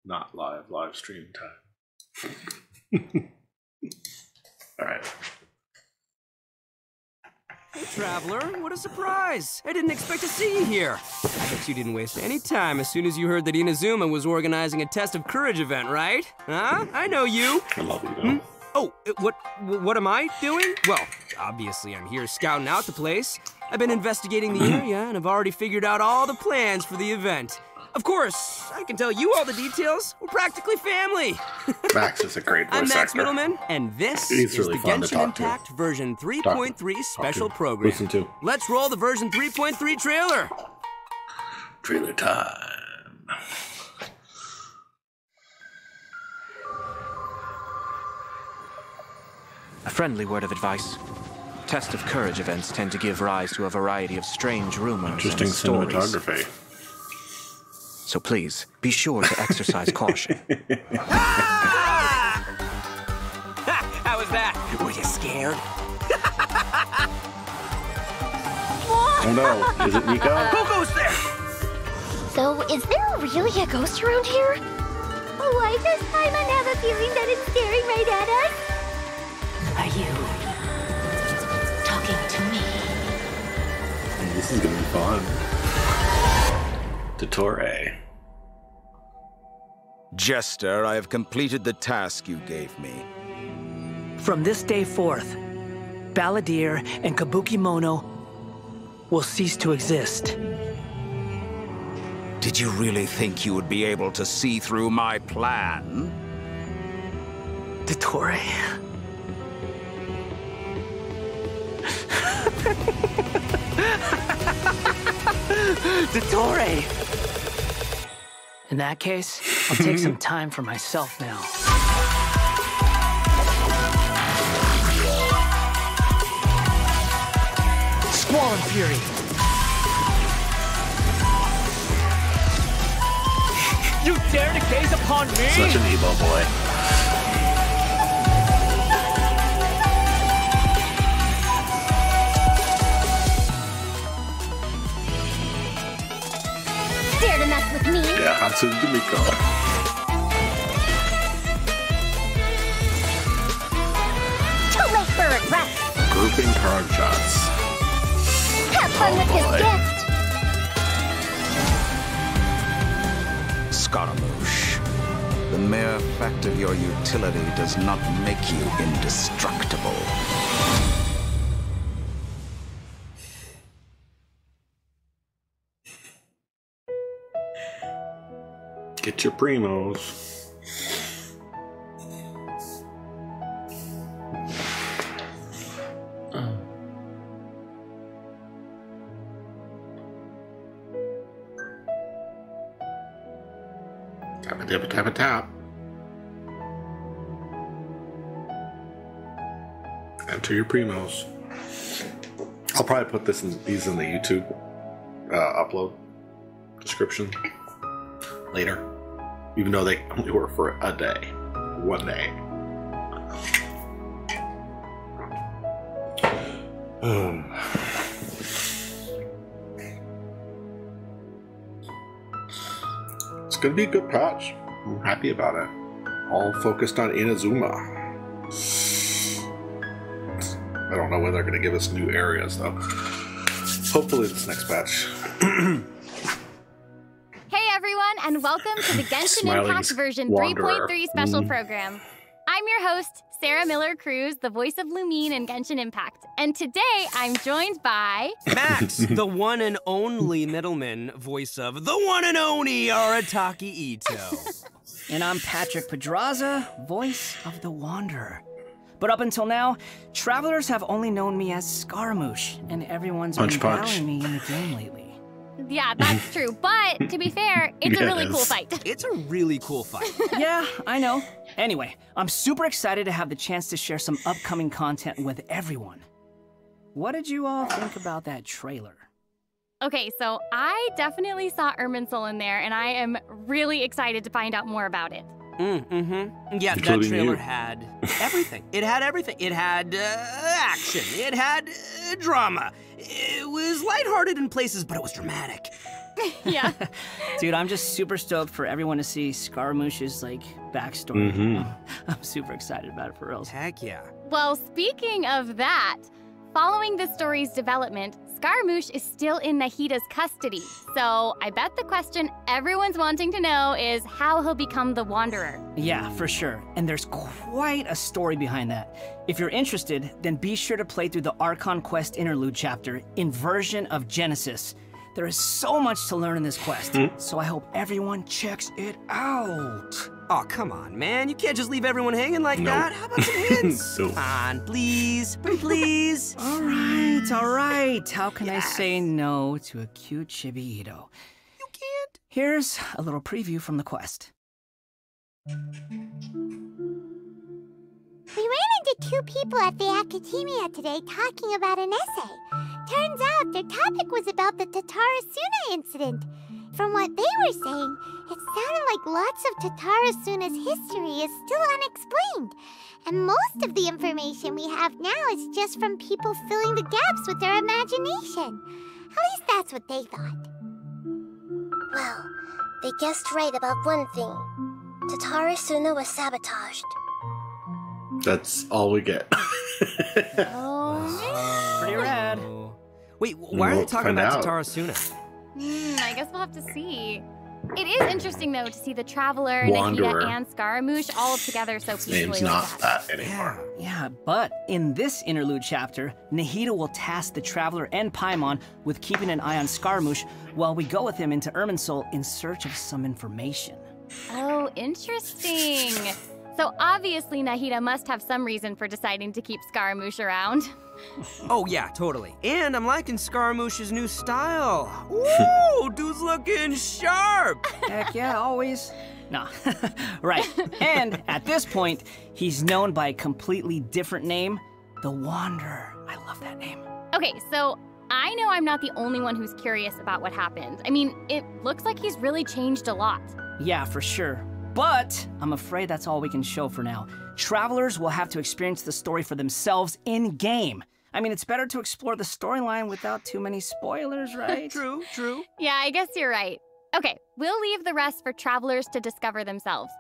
Not live stream time. All right. Hey, Traveler, what a surprise! I didn't expect to see you here. I bet you didn't waste any time as soon as you heard that Inazuma was organizing a Test of Courage event, right? Huh? I know you. I love you, though. Oh, what am I doing? Well, obviously I'm here scouting out the place. I've been investigating the area and I've already figured out all the plans for the event. Of course, I can tell you all the details. We're practically family. Max is a great voice I'm Max actor. Middleman, and this He's is really the fun to Genshin talk to. Impact version 3.3 special program. Listen to. Let's roll the version 3.3 trailer. Trailer time. A friendly word of advice. Test of Courage events tend to give rise to a variety of strange rumors Interesting and stories. cinematography. So please, be sure to exercise caution. How was that? Were you scared? Oh no, is it Nico? Who goes there? So, is there really a ghost around here? Why does Paimon have a feeling that it's staring right at us? Are you talking to me? This is gonna be fun. Dottore. Jester, I have completed the task you gave me. From this day forth, Balladeer and Kabukimono will cease to exist. Did you really think you would be able to see through my plan? Dottore. Dottore! In that case, I'll take some time for myself now. Squall and Fury! You dare to gaze upon me? Such an emo boy. Dare to mess with me? Yeah, Hatsune Miku. Too late for regret. Grouping card shots. Have fun with this gift. Scaramouche, the mere fact of your utility does not make you indestructible. Get your primos. Tap a tap a tap a tap. Enter your primos. I'll probably put these in the YouTube upload description later, even though they only work for a day, 1 day. It's gonna be a good patch. I'm happy about it. All focused on Inazuma. I don't know when they're gonna give us new areas though. Hopefully this next patch. Hey everyone, and welcome to the Genshin Impact version 3.3 special program. I'm your host, Sarah Miller-Cruz, the voice of Lumine in Genshin Impact. And today I'm joined by... Max, the one and only Middleman, voice of the one and only Arataki Ito. And I'm Patrick Pedraza, voice of the Wanderer. But up until now, travelers have only known me as Scaramouche, and everyone's been battling me in the game lately. Yeah, that's true. But to be fair, it's a really cool fight. It's a really cool fight. Yeah, I know. Anyway, I'm super excited to have the chance to share some upcoming content with everyone. What did you all think about that trailer? Okay, so I definitely saw Irminsul in there, and I am really excited to find out more about it. Yeah, that trailer had everything. It had everything. It had action. It had drama. It was lighthearted in places, but it was dramatic. Yeah. Dude, I'm just super stoked for everyone to see Scaramouche's, like, backstory. I'm super excited about it, for reals. Heck yeah. Well, speaking of that, following the story's development, Scaramouche is still in Nahida's custody. So I bet the question everyone's wanting to know is how he'll become the Wanderer. Yeah, for sure. And there's quite a story behind that. If you're interested, then be sure to play through the Archon Quest interlude chapter, Inversion of Genesis. There is so much to learn in this quest, so I hope everyone checks it out. Oh, come on, man. You can't just leave everyone hanging like that. How about some hints? Come on, please. Please. All right. How can I say no to a cute Chibi-Ito? You can't. Here's a little preview from the quest. We ran into two people at the Academia today talking about an essay. Turns out their topic was about the Tatarasuna incident. From what they were saying, it sounded like lots of Tatarasuna's history is still unexplained. And most of the information we have now is just from people filling the gaps with their imagination. At least that's what they thought. Well, they guessed right about one thing. Tatarasuna was sabotaged. That's all we get. Oh, Pretty rad. Wait, why are they talking about Tatarasuna? I guess we'll have to see. It is interesting, though, to see the Traveler, Wanderer. Nahida, and Scaramouche all together so peacefully. Name's not that anymore. Yeah, but in this interlude chapter, Nahida will task the Traveler and Paimon with keeping an eye on Scaramouche while we go with him into Irminsul in search of some information. Oh, interesting. So obviously Nahida must have some reason for deciding to keep Scaramouche around. Oh, yeah, totally. And I'm liking Scaramouche's new style. Ooh, dude's looking sharp. Heck yeah, always. Nah, right. And at this point, he's known by a completely different name, the Wanderer. I love that name. Okay, so I know I'm not the only one who's curious about what happened. I mean, it looks like he's really changed a lot. Yeah, for sure. But I'm afraid that's all we can show for now. Travelers will have to experience the story for themselves in-game. I mean, it's better to explore the storyline without too many spoilers, right? True. Yeah, I guess you're right. Okay, we'll leave the rest for travelers to discover themselves.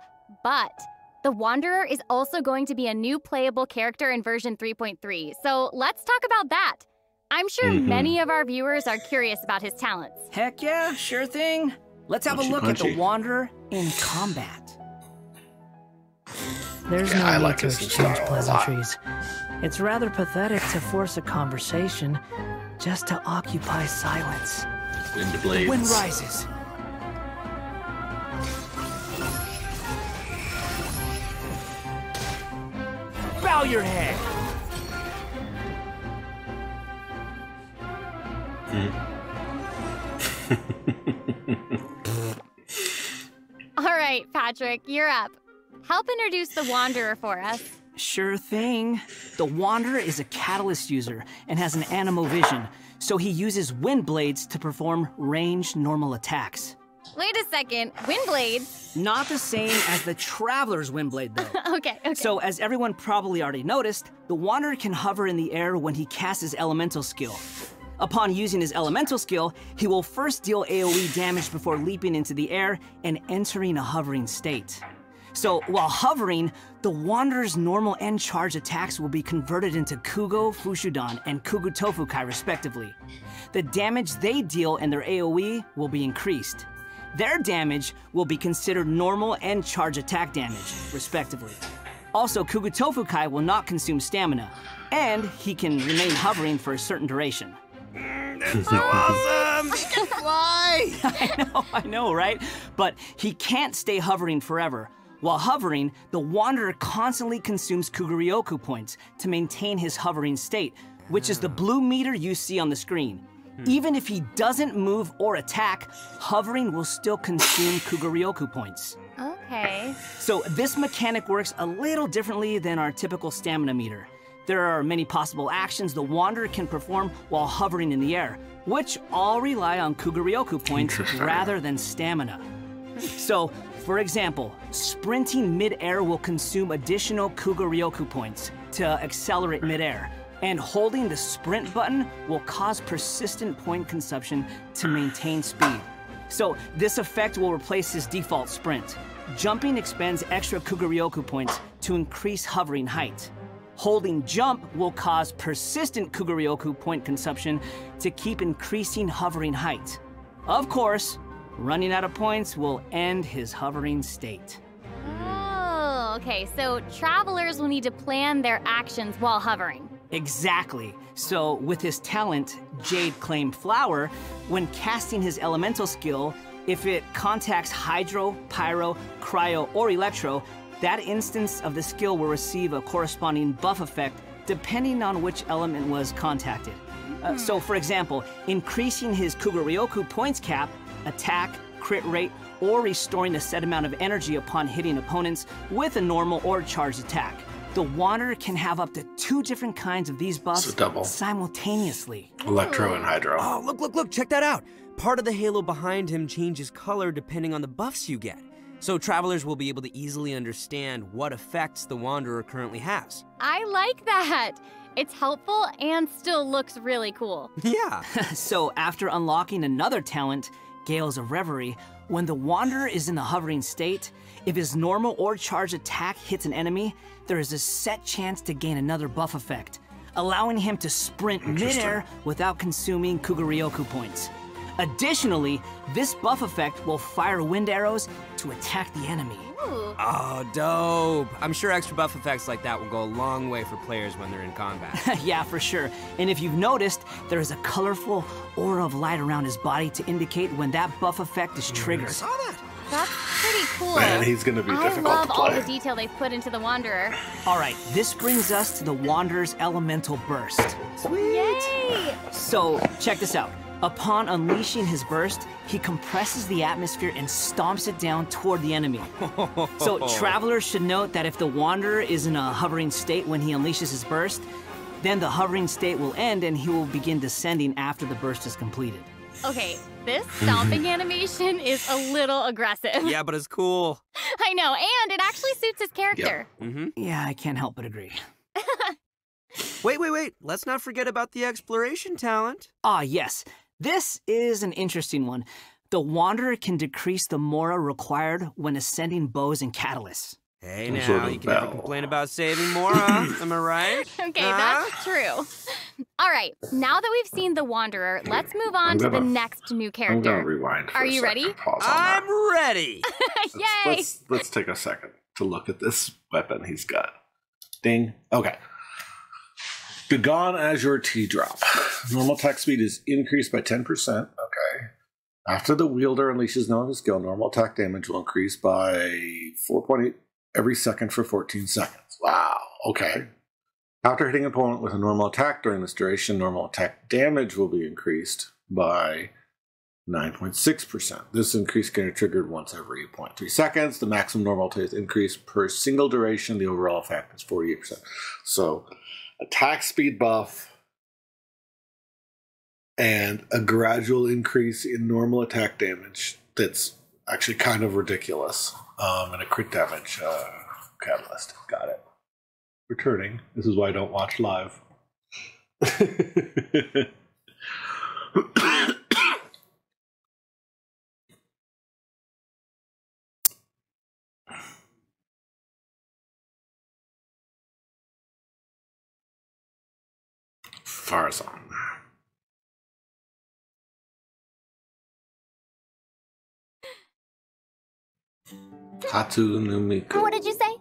But the Wanderer is also going to be a new playable character in version 3.3, so let's talk about that. I'm sure many of our viewers are curious about his talents. Heck yeah, sure thing. Let's have a look at the Wanderer in combat. There's no need to exchange pleasantries. It's rather pathetic to force a conversation just to occupy silence. Wind blades. The wind rises. Bow your head. All right, Patrick, you're up. Help introduce the Wanderer for us. Sure thing. The Wanderer is a catalyst user and has an animo-vision, so he uses wind blades to perform ranged normal attacks. Wait a second, wind blades? Not the same as the Traveler's wind blade, though. Okay. So, as everyone probably already noticed, the Wanderer can hover in the air when he casts his elemental skill. Upon using his elemental skill, he will first deal AoE damage before leaping into the air and entering a hovering state. So, while hovering, the Wanderer's normal and charge attacks will be converted into Kugo Fushudan and Kugu Tofukai, respectively. The damage they deal and their AoE will be increased. Their damage will be considered normal and charge attack damage, respectively. Also, Kugu Tofukai will not consume stamina, and he can remain hovering for a certain duration. That's so awesome! He can fly! I know, right? But he can't stay hovering forever. While hovering, the Wanderer constantly consumes Kuguryoku points to maintain his hovering state, which is the blue meter you see on the screen. Even if he doesn't move or attack, hovering will still consume Kuguryoku points. Okay. So this mechanic works a little differently than our typical stamina meter. There are many possible actions the Wanderer can perform while hovering in the air, which all rely on Kuguryoku points rather than stamina. So, for example, sprinting mid-air will consume additional Kuguryoku points to accelerate mid-air, and holding the sprint button will cause persistent point consumption to maintain speed. So this effect will replace his default sprint. Jumping expends extra Kuguryoku points to increase hovering height. Holding jump will cause persistent Kuguryoku point consumption to keep increasing hovering height. Of course, running out of points will end his hovering state. Oh, okay, so travelers will need to plan their actions while hovering. Exactly. So with his talent, Jade Claim Flower, when casting his elemental skill, if it contacts Hydro, Pyro, Cryo, or Electro, that instance of the skill will receive a corresponding buff effect depending on which element was contacted. So for example, increasing his Kuguryoku points cap, attack, crit rate, or restoring a set amount of energy upon hitting opponents with a normal or charged attack. The Wanderer can have up to 2 different kinds of these buffs simultaneously. Electro and Hydro. Oh, look, check that out. Part of the halo behind him changes color depending on the buffs you get. So travelers will be able to easily understand what effects the Wanderer currently has. I like that. It's helpful and still looks really cool. Yeah. So after unlocking another talent, Gales of Reverie, when the Wanderer is in the hovering state, if his normal or charged attack hits an enemy, there is a set chance to gain another buff effect, allowing him to sprint midair without consuming Kuguryoku points. Additionally, this buff effect will fire wind arrows to attack the enemy. Ooh. Oh, dope. I'm sure extra buff effects like that will go a long way for players when they're in combat. Yeah, for sure. And if you've noticed, there is a colorful aura of light around his body to indicate when that buff effect is triggered. I saw that. That's pretty cool. Man, he's gonna be difficult to play. I love all the detail they've put into the Wanderer. All right, this brings us to the Wanderer's Elemental Burst. Sweet. Yay! So, check this out. Upon unleashing his burst, he compresses the atmosphere and stomps it down toward the enemy. So travelers should note that if the Wanderer is in a hovering state when he unleashes his burst, then the hovering state will end and he will begin descending after the burst is completed. Okay, this stomping animation is a little aggressive. Yeah, but it's cool. I know, and it actually suits his character. Yep. Yeah, I can't help but agree. Wait. Let's not forget about the exploration talent. Ah, yes. This is an interesting one. The Wanderer can decrease the Mora required when ascending bows and catalysts. Hey now, you can never complain about saving Mora, am I right? Okay, that's true. All right, now that we've seen the Wanderer, let's move on to the next new character. I'm gonna rewind for Are a you second. ready? Pause on I'm ready. Yay! Let's take a second to look at this weapon he's got. Ding. Okay. Begone as your T-drop. Normal attack speed is increased by 10%. Okay. After the wielder unleashes no skill, normal attack damage will increase by 4.8 every second for 14 seconds. Wow. Okay. After hitting an opponent with a normal attack during this duration, normal attack damage will be increased by 9.6%. This increase can be triggered once every 0.3 seconds. The maximum normal attack increase per single duration. The overall effect is 48%. So, attack speed buff and a gradual increase in normal attack damage that's actually kind of ridiculous. And a crit damage catalyst. Got it. Returning. This is why I don't watch live. Farazan. Katu no Miku. What did you say?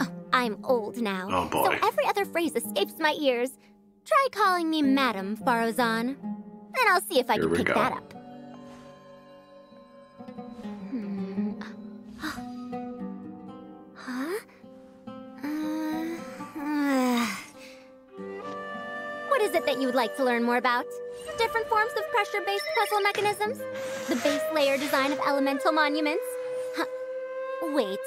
Oh, I'm old now. Oh boy. So every other phrase escapes my ears. Try calling me Madam Farazan. Then I'll see if I can pick that up. Huh? What is it that you would like to learn more about? Different forms of pressure-based puzzle mechanisms? The base layer design of elemental monuments? Huh. Wait.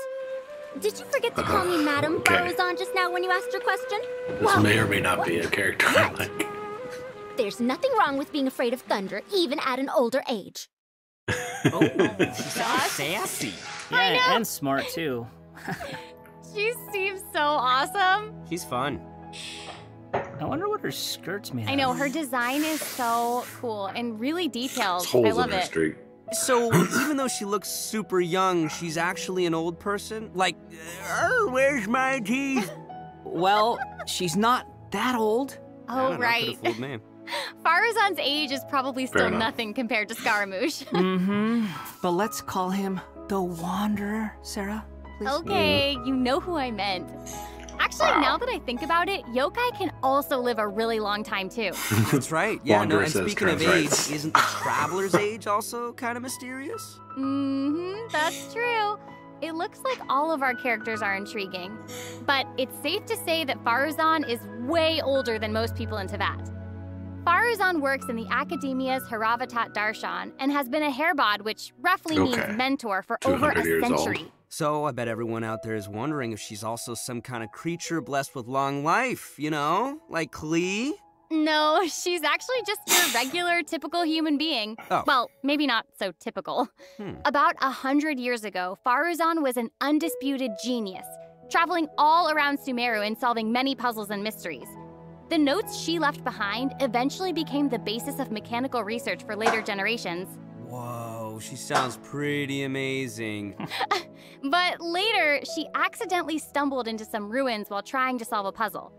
Did you forget to call me Madam Farazan just now when you asked your question? This may or may not be a character I like. There's nothing wrong with being afraid of thunder, even at an older age. Oh, she's so sassy. Yeah, and smart too. She seems so awesome. She's fun. I wonder what her skirt's made. I know, her design is so cool and really detailed. Holes I love in her it. street. So, even though she looks super young, she's actually an old person? Like, where's my teeth? Well, she's not that old. Oh, right. Faruzan's age is probably still nothing compared to Scaramouche. But let's call him the Wanderer, Sarah, please. Okay, you know who I meant. Actually, now that I think about it, yokai can also live a really long time, too. That's right. Yeah, Wanderer and says speaking of trans age, rights. isn't the Traveler's age also kind of mysterious? That's true. It looks like all of our characters are intriguing. But it's safe to say that Faruzan is way older than most people in Teyvat. Faruzan works in the Academia's Haravatat Darshan and has been a hairbod, which roughly means mentor, for over a century. So I bet everyone out there is wondering if she's also some kind of creature blessed with long life, you know? Like Klee? No, she's actually just your regular, typical human being. Oh. Well, maybe not so typical. About 100 years ago, Faruzan was an undisputed genius, traveling all around Sumeru and solving many puzzles and mysteries. The notes she left behind eventually became the basis of mechanical research for later generations. Whoa, she sounds pretty amazing. But later, she accidentally stumbled into some ruins while trying to solve a puzzle.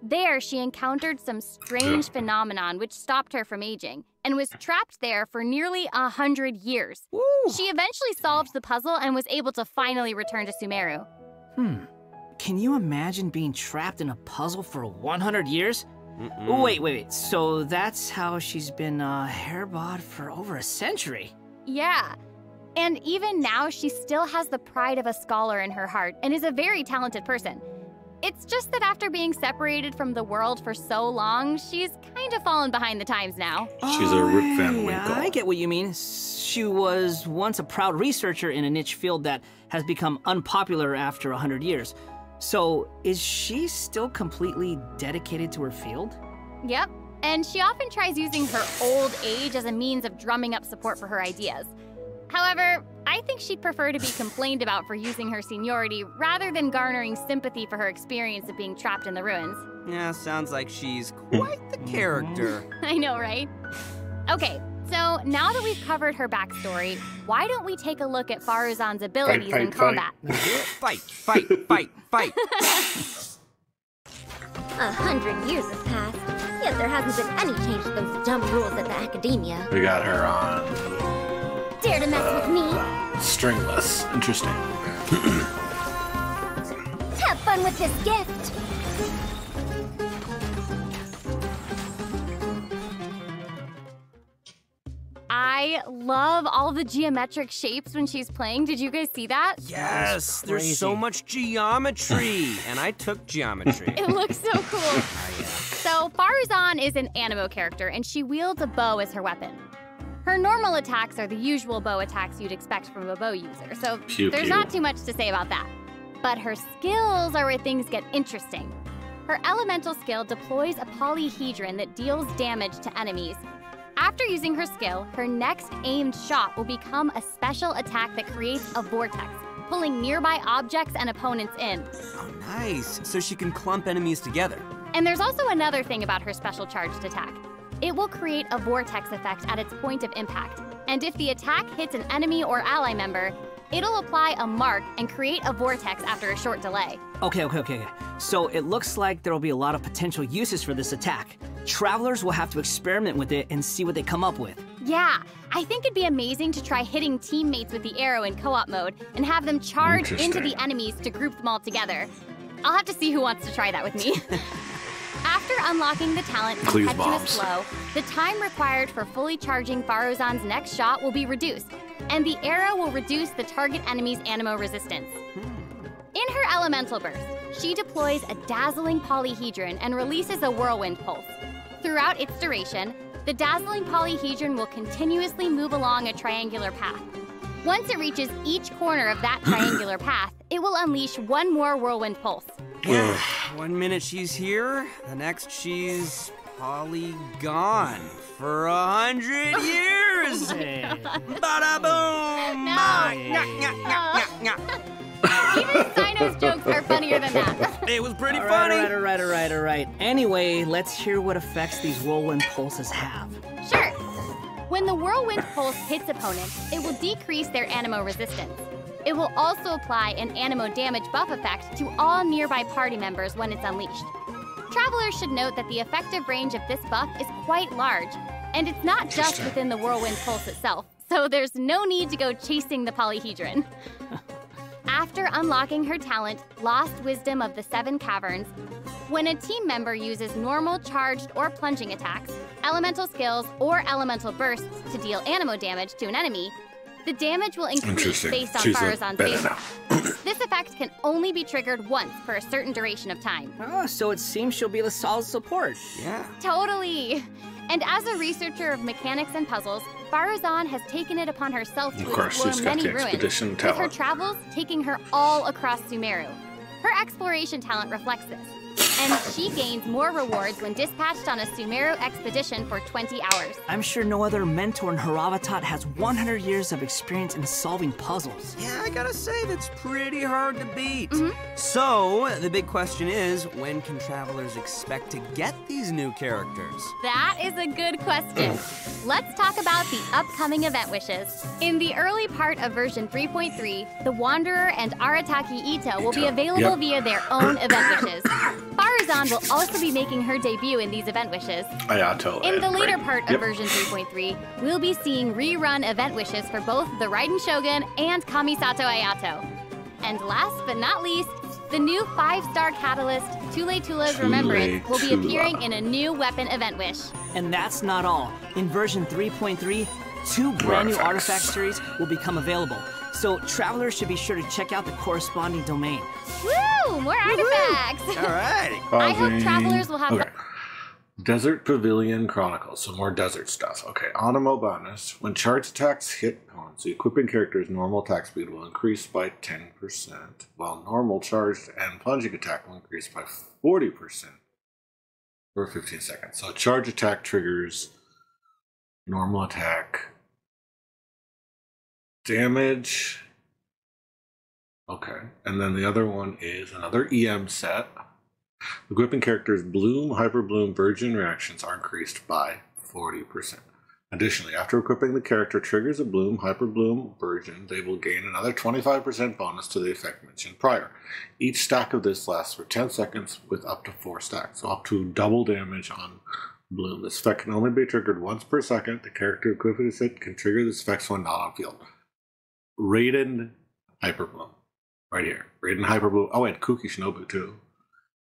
There, she encountered some strange phenomenon which stopped her from aging, and was trapped there for nearly 100 years. Woo. She eventually solved the puzzle and was able to finally return to Sumeru. Can you imagine being trapped in a puzzle for 100 years? Wait. So that's how she's been hairbod for over a century? Yeah. And even now, she still has the pride of a scholar in her heart and is a very talented person. It's just that after being separated from the world for so long, she's kind of fallen behind the times now. She's a Rip Van Winkle. Yeah, I get what you mean. She was once a proud researcher in a niche field that has become unpopular after 100 years. So, is she still completely dedicated to her field? Yep. And she often tries using her old age as a means of drumming up support for her ideas. However, I think she'd prefer to be complained about for using her seniority rather than garnering sympathy for her experience of being trapped in the ruins. Yeah, sounds like she's quite the character. I know, right? Okay, so now that we've covered her backstory, why don't we take a look at Faruzan's abilities in combat? Fight. 100 years have passed, yet there hasn't been any change to those dumb rules at the Academia. We got her on Dare to mess with me? stringless. Interesting. Have fun with this gift! I love all the geometric shapes when she's playing. Did you guys see that? Yes, there's so much geometry. And I took geometry. It looks so cool. So Faruzan is an animo character, and she wields a bow as her weapon. Her normal attacks are the usual bow attacks you'd expect from a bow user, so there's not too much to say about that. But her skills are where things get interesting. Her elemental skill deploys a polyhedron that deals damage to enemies. After using her skill, her next aimed shot will become a special attack that creates a vortex, pulling nearby objects and opponents in. Oh, nice. So she can clump enemies together. And there's also another thing about her special charged attack. It will create a vortex effect at its point of impact. And if the attack hits an enemy or ally member, it'll apply a mark and create a vortex after a short delay. Okay. So it looks like there will be a lot of potential uses for this attack. Travelers will have to experiment with it and see what they come up with. Yeah, I think it'd be amazing to try hitting teammates with the arrow in co-op mode and have them charge into the enemies to group them all together. I'll have to see who wants to try that with me. After unlocking the talent Impetuous Flow, the time required for fully charging Faruzan's next shot will be reduced, and the arrow will reduce the target enemy's animo resistance. In her elemental burst, she deploys a dazzling polyhedron and releases a whirlwind pulse. Throughout its duration, the dazzling polyhedron will continuously move along a triangular path. Once it reaches each corner of that triangular path, it will unleash one more whirlwind pulse. Yeah, 1 minute she's here, the next she's gone for 100 years. Bada boom! Even Sino's jokes are funnier than that. It was pretty funny. All right. Anyway, let's hear what effects these whirlwind pulses have. Sure. When the Whirlwind Pulse hits opponents, it will decrease their Animo resistance. It will also apply an Animo damage buff effect to all nearby party members when it's unleashed. Travelers should note that the effective range of this buff is quite large, and it's not just within the Whirlwind Pulse itself, so there's no need to go chasing the polyhedron. After unlocking her talent, Lost Wisdom of the Seven Caverns, when a team member uses normal, charged, or plunging attacks, elemental skills, or elemental bursts to deal Animo damage to an enemy, the damage will increase based on Farazan's base. This effect can only be triggered once for a certain duration of time. Oh, so it seems she'll be the solid support. Yeah. Totally. And as a researcher of mechanics and puzzles, Farazan has taken it upon herself to explore many ruins, with her travels taking her all across Sumeru. Her exploration talent reflects this, and she gains more rewards when dispatched on a Sumeru expedition for 20 hours. I'm sure no other mentor in Haravatat has 100 years of experience in solving puzzles. Yeah, I gotta say, that's pretty hard to beat. So, the big question is, when can travelers expect to get these new characters? That is a good question. Let's talk about the upcoming event wishes. In the early part of version 3.3, the Wanderer and Arataki Ito will be available via their own event wishes. Farazan will also be making her debut in these event wishes. In the later part of version 3.3, we'll be seeing rerun event wishes for both the Raiden Shogun and Kamisato Ayato. And last but not least, the new 5-star catalyst, Tule Tula's Remembrance, will be appearing in a new weapon event wish. And that's not all. In version 3.3, 2 brand new artifact series will become available. So travelers should be sure to check out the corresponding domain. Woo! More artifacts! All right. I hope travelers will have... Desert Pavilion Chronicles, some more desert stuff. Okay, Animo bonus. When charged attacks hit opponents, the equipping character's normal attack speed will increase by 10%, while normal charged and plunging attack will increase by 40% for 15 seconds. So charge attack triggers normal attack damage. Okay, and then the other one is another EM set. Equipping characters' Bloom, Hyper Bloom, Virgin reactions are increased by 40%. Additionally, after equipping the character triggers a Bloom, Hyper Bloom, Virgin, they will gain another 25% bonus to the effect mentioned prior. Each stack of this lasts for 10 seconds with up to 4 stacks, so up to double damage on Bloom. This effect can only be triggered once per second. The character equipped with it can trigger this effect when not on field. Raiden Hyper Bloom. Right here. Raiden Hyper Bloom. Oh, and Kuki Shinobu too.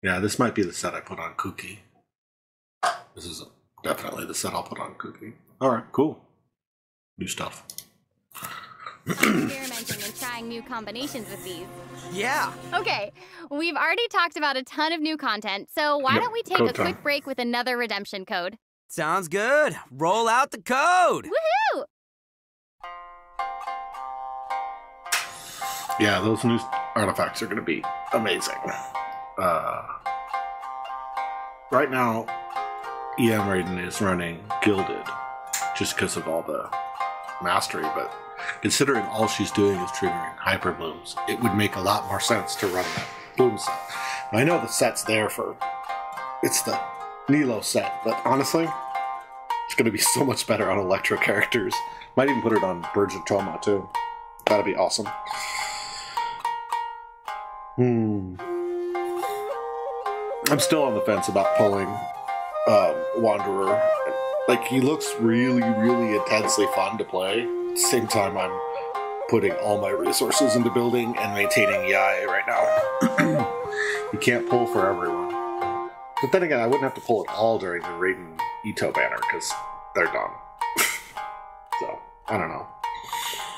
Yeah, this might be the set I put on Kuki. This is definitely the set I'll put on Kuki. Alright, cool. New stuff. Experimenting and trying new combinations with these. Yeah. Okay, we've already talked about a ton of new content, so why don't we take a quick break with another redemption code? Sounds good. Roll out the code. Woohoo! Yeah, those new artifacts are going to be amazing. Right now, EM Raiden is running Gilded just because of all the mastery, but considering all she's doing is triggering Hyper Blooms, it would make a lot more sense to run that Bloom set. And I know the set's there for... It's the Nilo set, but honestly, it's going to be so much better on Electro characters. Might even put it on Virgin Toma, too. That'd be awesome. I'm still on the fence about pulling Wanderer. Like, he looks really, really intensely fun to play. At the same time, I'm putting all my resources into building and maintaining Yae right now. You can't pull for everyone. But then again, I wouldn't have to pull it all during the Raiden Ito banner, because they're done. So, I don't know.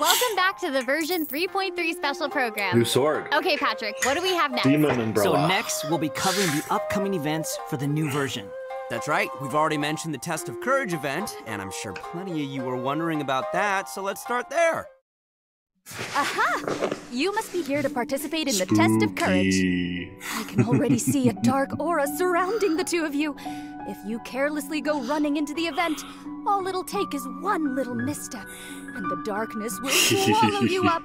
Welcome back to the version 3.3 special program. New sword. Okay, Patrick, what do we have next? Demon Umbrella. So next, we'll be covering the upcoming events for the new version. That's right. We've already mentioned the Test of Courage event, and I'm sure plenty of you were wondering about that, so let's start there. Aha! You must be here to participate in the Test of Courage. I can already see a dark aura surrounding the two of you. If you carelessly go running into the event, all it'll take is one little misstep, and the darkness will swallow you up.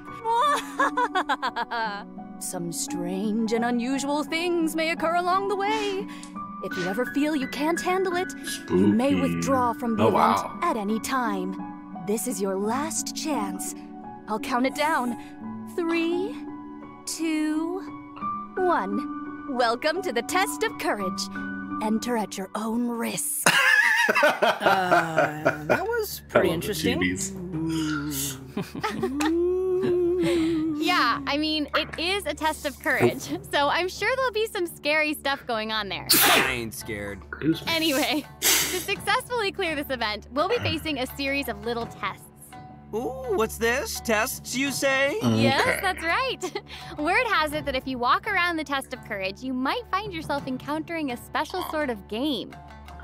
Some strange and unusual things may occur along the way. If you ever feel you can't handle it, you may withdraw from the event at any time. This is your last chance. I'll count it down. 3, 2, 1. Welcome to the test of courage. Enter at your own risk. That was pretty interesting. Yeah, I mean, it is a test of courage, so I'm sure there'll be some scary stuff going on there. I ain't scared. Anyway, to successfully clear this event, we'll be facing a series of little tests. Ooh, what's this? Tests, you say? Yes, that's right. Word has it that if you walk around the test of courage, you might find yourself encountering a special sort of game.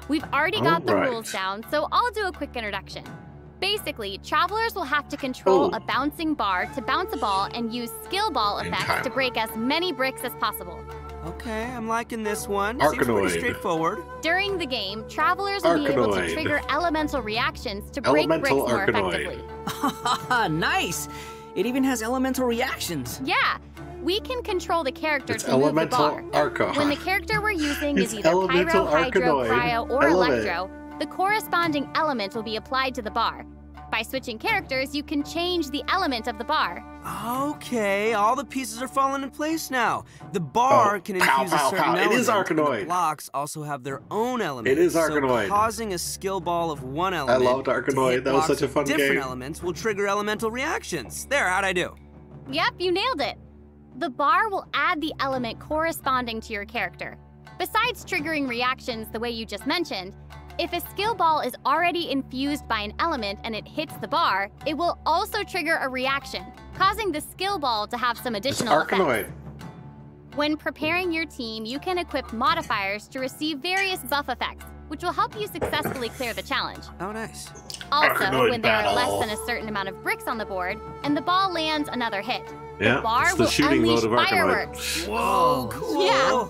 We've already got the rules down, so I'll do a quick introduction. Basically, travelers will have to control a bouncing bar to bounce a ball and use skill ball effects to break as many bricks as possible. Okay, I'm liking this one. Seems pretty straightforward. During the game, travelers will be able to trigger elemental reactions to break bricks more effectively. Nice! It even has elemental reactions. Yeah, we can control the character to move the bar. When the character we're using is either pyro, hydro, cryo, or electro, the corresponding element will be applied to the bar. By switching characters, you can change the element of the bar. Okay, all the pieces are falling in place now. The bar can infuse a certain element. It is Arkanoid. The blocks also have their own element. It is Arkanoid. So causing a skill ball of one element. I loved Arkanoid. That was such a fun game. Different elements will trigger elemental reactions. There, how'd I do? Yep, you nailed it. The bar will add the element corresponding to your character. Besides triggering reactions the way you just mentioned, if a skill ball is already infused by an element and it hits the bar, it will also trigger a reaction, causing the skill ball to have some additional effects. When preparing your team, you can equip modifiers to receive various buff effects, which will help you successfully clear the challenge. Oh, nice. Also, when there are less than a certain amount of bricks on the board, and the ball lands another hit, the bar will unleash fireworks. Whoa, cool. Yeah.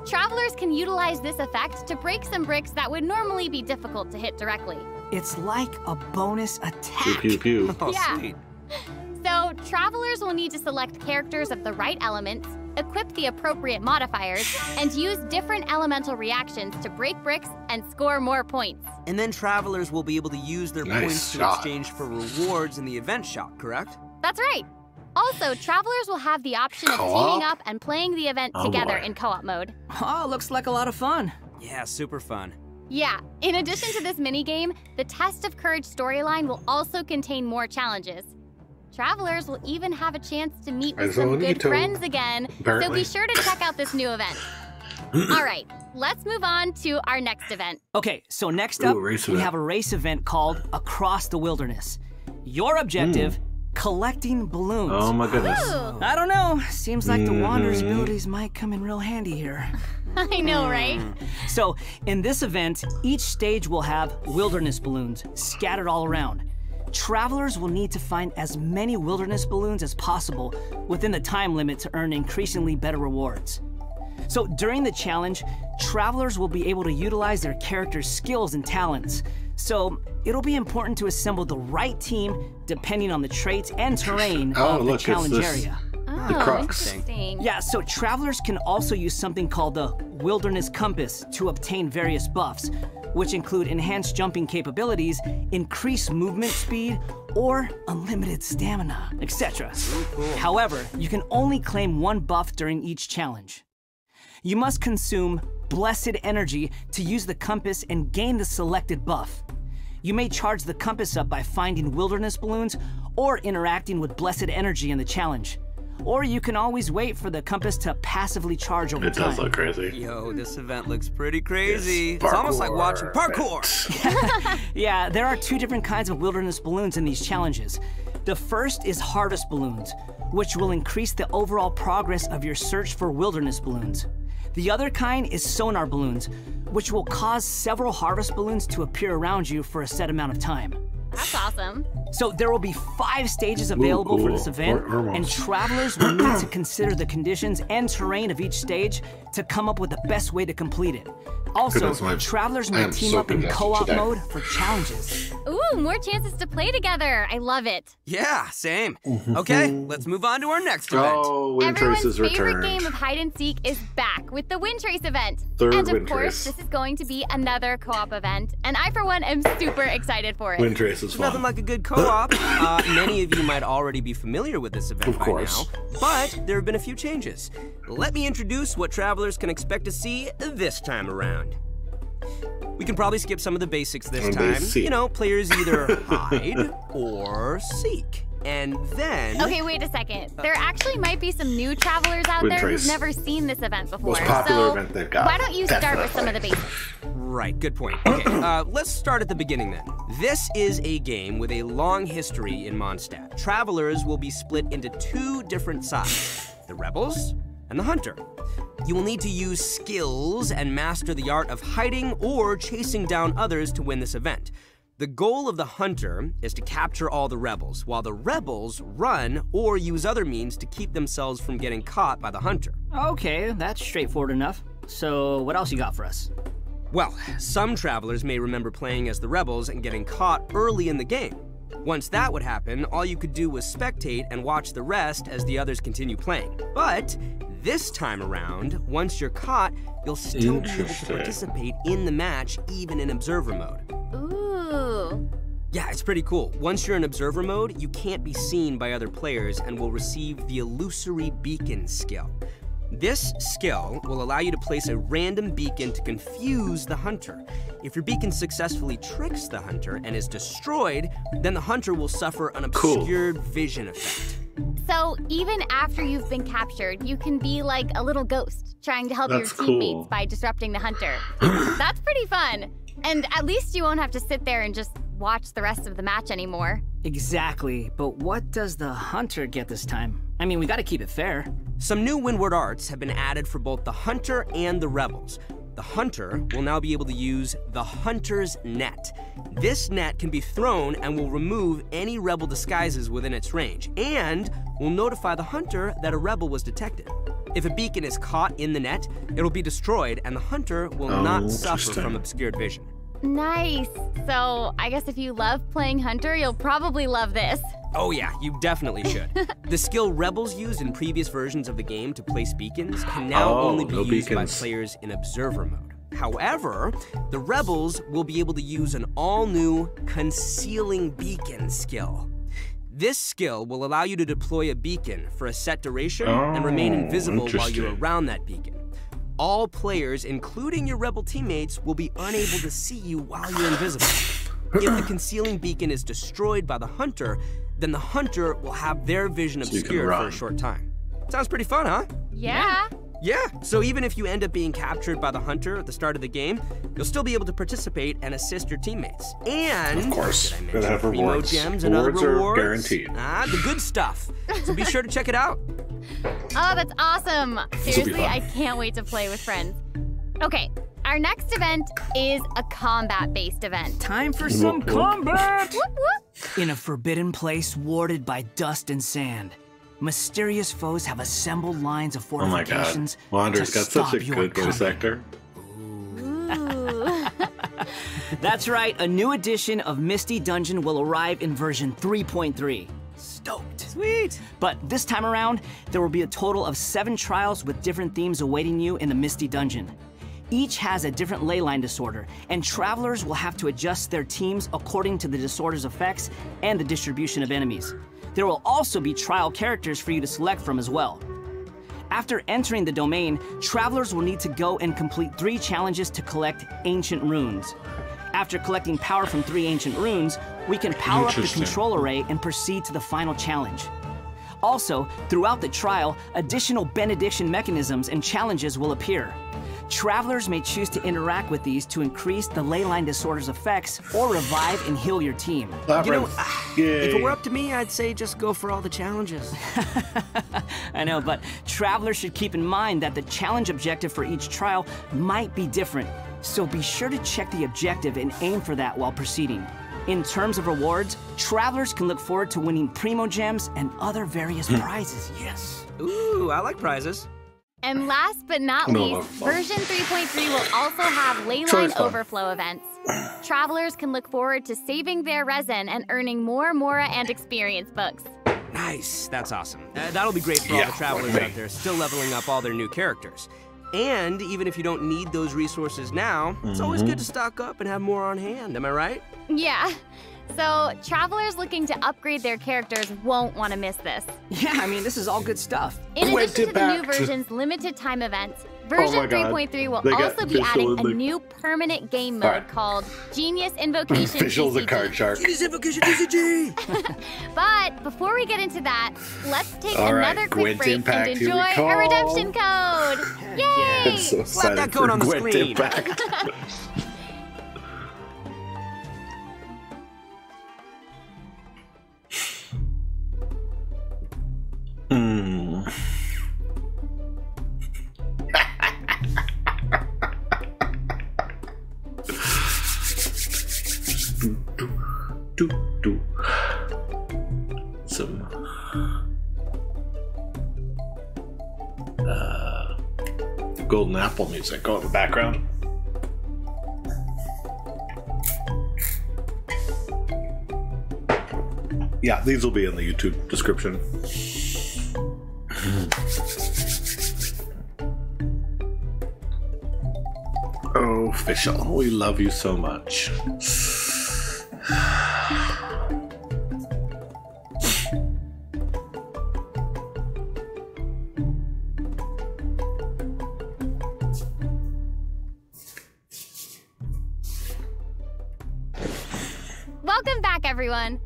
Travelers can utilize this effect to break some bricks that would normally be difficult to hit directly. It's like a bonus attack. Pew, pew, pew. Oh, yeah. Sweet. So, travelers will need to select characters of the right elements, equip the appropriate modifiers, and use different elemental reactions to break bricks and score more points. And then travelers will be able to use their points to exchange for rewards in the event shop, correct? That's right. Also, travelers will have the option of teaming up and playing the event together in co-op mode. Oh, looks like a lot of fun. Yeah, super fun. Yeah, in addition to this minigame, the Test of Courage storyline will also contain more challenges. Travelers will even have a chance to meet with some good friends again, so be sure to check out this new event. All right, let's move on to our next event. Okay, so next up, we have a race event called Across the Wilderness. Your objective, collecting balloons. Oh my goodness. Ooh. I don't know, seems like the Wanderer's abilities might come in real handy here. I know, right? So, in this event, each stage will have wilderness balloons scattered all around. Travelers will need to find as many wilderness balloons as possible within the time limit to earn increasingly better rewards. So during the challenge, travelers will be able to utilize their character's skills and talents. So it'll be important to assemble the right team depending on the traits and terrain of the challenge area. The crux. Interesting. Yeah, so travelers can also use something called the Wilderness Compass to obtain various buffs, which include enhanced jumping capabilities, increased movement speed, or unlimited stamina, etc. However, you can only claim one buff during each challenge. You must consume Blessed Energy to use the compass and gain the selected buff. You may charge the compass up by finding wilderness balloons or interacting with Blessed Energy in the challenge. Or you can always wait for the compass to passively charge over time. It does look crazy. Yo, this event looks pretty crazy. It's almost like watching parkour. Yeah, there are two different kinds of wilderness balloons in these challenges. The first is harvest balloons, which will increase the overall progress of your search for wilderness balloons. The other kind is sonar balloons, which will cause several harvest balloons to appear around you for a set amount of time. That's awesome. So there will be 5 stages available for this event, and travelers will need to consider the conditions and terrain of each stage to come up with the best way to complete it. Also, travelers may team up in co-op mode for challenges. Ooh, more chances to play together. I love it. Yeah, same. Okay, let's move on to our next event. Oh, Wind Trace is returned. Everyone's favorite game of hide and seek is back with the Wind Trace event. Third and of Wind course, Trace. this is going to be another co-op event, and I, for one, am super excited for it. Wind Trace. race is fun. Nothing like a good co-op. Many of you might already be familiar with this event by now, but there have been a few changes. Let me introduce what travelers can expect to see this time around. We can probably skip some of the basics this time. You know, players either hide or seek. And then... Okay, wait a second. There actually might be some new travelers out there who've never seen this event before. Most popular event they've got. Why don't you start with some of the basics? Right, good point. Okay, let's start at the beginning then. This is a game with a long history in Mondstadt. Travelers will be split into two different sides, the Rebels and the Hunter. You will need to use skills and master the art of hiding or chasing down others to win this event. The goal of the Hunter is to capture all the Rebels, while the Rebels run or use other means to keep themselves from getting caught by the Hunter. Okay, that's straightforward enough. So what else you got for us? Well, some travelers may remember playing as the Rebels and getting caught early in the game. Once that would happen, all you could do was spectate and watch the rest as the others continue playing. But this time around, once you're caught, you'll still be able to participate in the match, even in observer mode. Ooh. Yeah, it's pretty cool. Once you're in observer mode, you can't be seen by other players and will receive the illusory beacon skill. This skill will allow you to place a random beacon to confuse the Hunter. If your beacon successfully tricks the Hunter and is destroyed, then the Hunter will suffer an obscured vision effect. So even after you've been captured, you can be like a little ghost trying to help your teammates by disrupting the Hunter. That's pretty fun. And at least you won't have to sit there and just watch the rest of the match anymore. Exactly, but what does the Hunter get this time? I mean, we gotta keep it fair. Some new windward arts have been added for both the Hunter and the Rebels. The Hunter will now be able to use the Hunter's Net. This net can be thrown and will remove any Rebel disguises within its range, and will notify the Hunter that a Rebel was detected. If a beacon is caught in the net, it'll be destroyed and the Hunter will not suffer from obscured vision. Nice. So I guess if you love playing Hunter, you'll probably love this. Oh yeah, you definitely should. The skill Rebels used in previous versions of the game to place beacons can now only be used by players in observer mode. However, the Rebels will be able to use an all-new concealing beacon skill. This skill will allow you to deploy a beacon for a set duration and remain invisible while you're around that beacon. All players, including your Rebel teammates, will be unable to see you while you're invisible. If the concealing beacon is destroyed by the Hunter, then the Hunter will have their vision obscured for a short time. Sounds pretty fun, huh? Yeah. Yeah, so even if you end up being captured by the Hunter at the start of the game, you'll still be able to participate and assist your teammates. And, of course, did I gonna have mention rewards. gems and other rewards? Are guaranteed. The good stuff. So be sure to check it out. Oh, that's awesome. Seriously, I can't wait to play with friends. Okay, our next event is a combat-based event. Time for some combat! Whoop, whoop. In a forbidden place warded by dust and sand, mysterious foes have assembled lines of fortifications. Oh my God, Wander's got such a good voice actor. That's right, a new edition of Misty Dungeon will arrive in version 3.3. Stoked. Sweet. But this time around, there will be a total of 7 trials with different themes awaiting you in the Misty Dungeon. Each has a different leyline disorder, and travelers will have to adjust their teams according to the disorder's effects and the distribution of enemies. There will also be trial characters for you to select from as well. After entering the domain, travelers will need to go and complete 3 challenges to collect ancient runes. After collecting power from 3 ancient runes, we can power up the control array and proceed to the final challenge. Also, throughout the trial, additional benediction mechanisms and challenges will appear. Travelers may choose to interact with these to increase the leyline disorder's effects or revive and heal your team. You know, if it were up to me, I'd say just go for all the challenges. I know, but travelers should keep in mind that the challenge objective for each trial might be different, so be sure to check the objective and aim for that while proceeding. In terms of rewards, travelers can look forward to winning Primo Gems and other various prizes. Yes. Ooh, I like prizes. And last but not least, version 3.3 will also have leyline overflow events. Travelers can look forward to saving their resin and earning more Mora and experience books. Nice, that's awesome. That'll be great for all the travelers out there still leveling up all their new characters. And even if you don't need those resources now, it's always good to stock up and have more on hand, am I right? Yeah. So, travelers looking to upgrade their characters won't want to miss this. Yeah, I mean, this is all good stuff. In addition to the new version's limited time events, version 3.3 will also be adding a new permanent game mode called Genius Invocation Visual's a card shark. Genius Invocation TCG! But before we get into that, let's take another quick break Impact, and enjoy a redemption code! Yay! I'm so Slap that code on the Gwent screen. Impact. Some Golden Apple music go in the background. Yeah, these will be in the YouTube description. Oh, Fischl, we love you so much. Welcome back, everyone!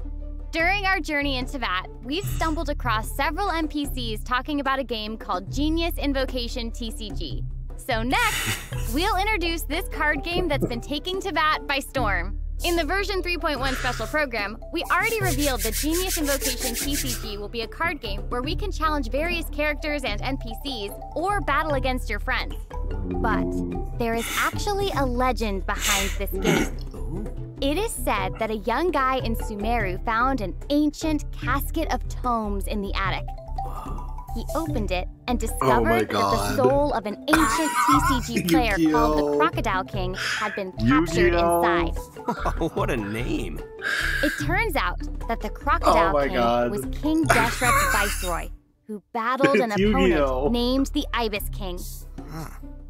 During our journey into VAT, we've stumbled across several NPCs talking about a game called Genius Invocation TCG. So next, we'll introduce this card game that's been taking to VAT by storm. In the version 3.1 special program, we already revealed that Genius Invocation TCG will be a card game where we can challenge various characters and NPCs or battle against your friends. But there is actually a legend behind this game. It is said that a young guy in Sumeru found an ancient casket of tomes in the attic. He opened it and discovered that the soul of an ancient TCG player called the Crocodile King had been captured inside. What a name. It turns out that the Crocodile King was King Deshrep's viceroy, who battled an opponent named the Ibis King.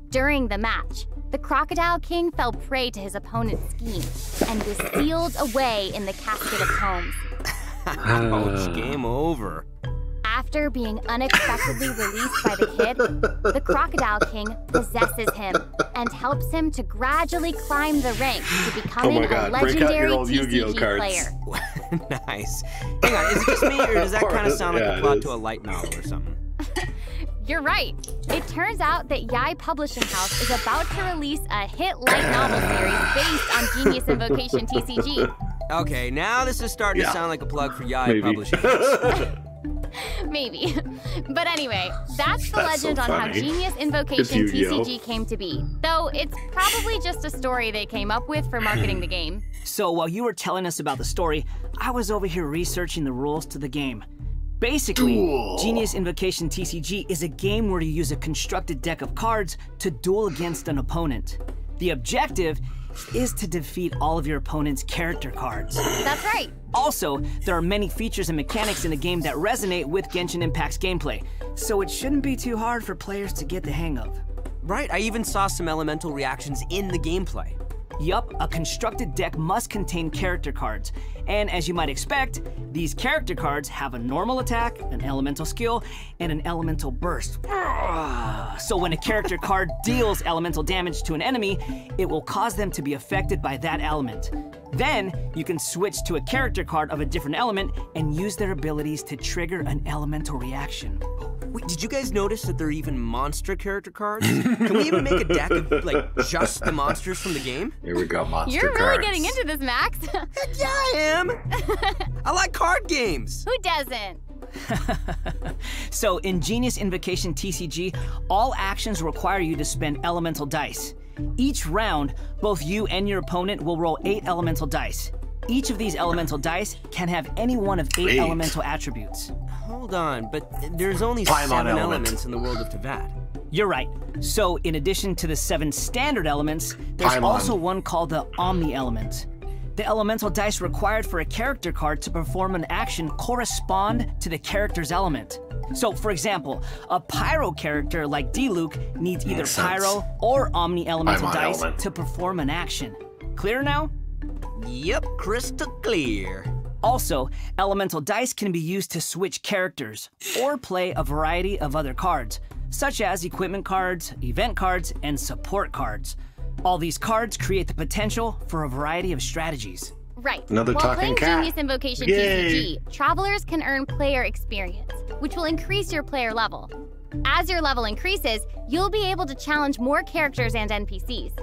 During the match, the Crocodile King fell prey to his opponent's scheme and was sealed away in the casket of tomes. Ouch, game over. After being unexpectedly released by the kid, the Crocodile King possesses him and helps him to gradually climb the ranks to becoming a legendary TCG player. Nice. Hang on, is it just me, or does that kind of sound like a plot to a light novel or something? You're right. It turns out that Yai Publishing House is about to release a hit light novel series based on Genius Invocation TCG. Okay, now this is starting to sound like a plug for Yai Publishing House. Maybe. But anyway, that's the legend on how Genius Invocation TCG came to be. Though it's probably just a story they came up with for marketing the game. So while you were telling us about the story, I was over here researching the rules to the game. Basically, Genius Invocation TCG is a game where you use a constructed deck of cards to duel against an opponent. The objective is to defeat all of your opponent's character cards. That's right. Also, there are many features and mechanics in the game that resonate with Genshin Impact's gameplay, so it shouldn't be too hard for players to get the hang of. Right, I even saw some elemental reactions in the gameplay. Yup, a constructed deck must contain character cards. And as you might expect, these character cards have a normal attack, an elemental skill, and an elemental burst. So when a character card deals elemental damage to an enemy, it will cause them to be affected by that element. Then, you can switch to a character card of a different element and use their abilities to trigger an elemental reaction. Wait, did you guys notice that there are even monster character cards? Can we even make a deck of, like, just the monsters from the game? Here we go, monster cards. You're really getting into this, Max. Yeah, I am. I like card games. Who doesn't? So in Genius Invocation TCG, all actions require you to spend elemental dice. Each round, both you and your opponent will roll 8 elemental dice. Each of these elemental dice can have any one of 8 elemental attributes. Hold on, but there's only 7 elements in the world of Teyvat. You're right. So in addition to the 7 standard elements, there's also one called the Omni Element. The elemental dice required for a character card to perform an action correspond to the character's element. So, for example, a Pyro character like D-Luke needs either Pyro or Omni Elemental dice to perform an action. Clear now? Yep, crystal clear. Also, elemental dice can be used to switch characters or play a variety of other cards, such as equipment cards, event cards, and support cards. All these cards create the potential for a variety of strategies. Right. Another While talking playing cat. Genius Invocation Yay. TCG, travelers can earn player experience, which will increase your player level. As your level increases, you'll be able to challenge more characters and NPCs.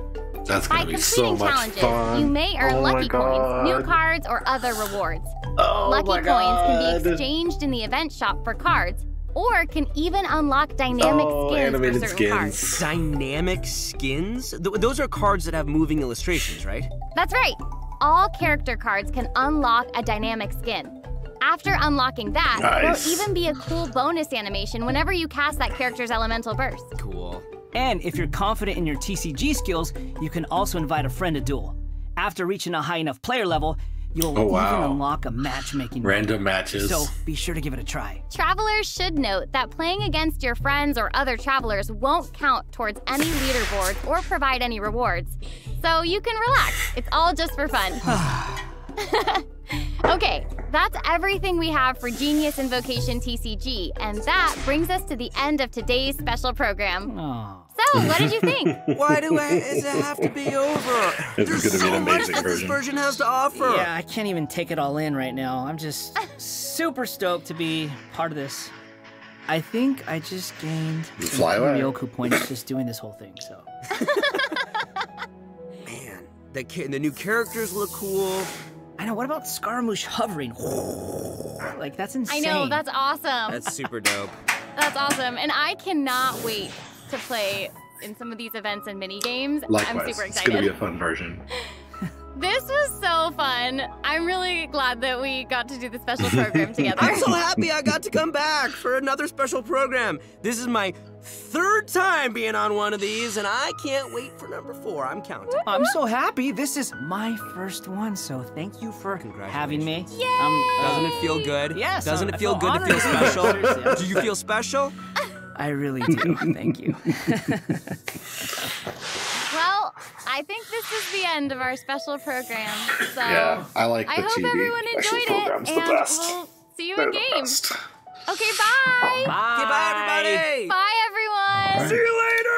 That's By gonna be so completing much challenges, fun. you may earn Oh my lucky God. coins, new cards, or other rewards. Oh Lucky my coins God. can be exchanged in the event shop for cards, or can even unlock dynamic skins for animated certain skins. cards. Dynamic skins? Those are cards that have moving illustrations, right? That's right. All character cards can unlock a dynamic skin. After unlocking that, Nice. there'll even be a cool bonus animation whenever you cast that character's elemental burst. Cool. And if you're confident in your TCG skills, you can also invite a friend to duel. After reaching a high enough player level, you'll Oh, even wow. unlock a matchmaking Random mode. matches. So be sure to give it a try. Travelers should note that playing against your friends or other travelers won't count towards any leaderboards or provide any rewards. So you can relax. It's all just for fun. Okay, that's everything we have for Genius Invocation TCG, and that brings us to the end of today's special program. Oh. So, what did you think? Why does it have to be over? This is gonna be an So much amazing that this version. version has to offer. Yeah, I can't even take it all in right now. I'm just super stoked to be part of this. I think I just gained Fly some away. Ryoku points just doing this whole thing, so. Man, the new characters look cool. I know, what about Scaramouche hovering? Like, that's insane. I know, that's awesome. That's super dope. That's awesome, and I cannot wait to play in some of these events and mini games. Likewise. I'm super It's excited. gonna be a fun version. This was so fun. I'm really glad that we got to do the special program together. I'm so happy I got to come back for another special program. This is my 3rd time being on one of these, and I can't wait for number 4. I'm counting. I'm so happy. This is my first one, so thank you for having me. Doesn't it feel good? Yes. Doesn't I it feel feel good to feel honored. special? Seriously. Do you feel special? I really do. Thank you. Well, I think this is the end of our special program. So Yeah, I like the I hope TV everyone special enjoyed programs it, the and best. we'll see you They're in the game. best. Okay, bye. Bye. Goodbye, everybody. Bye, everyone. See you later.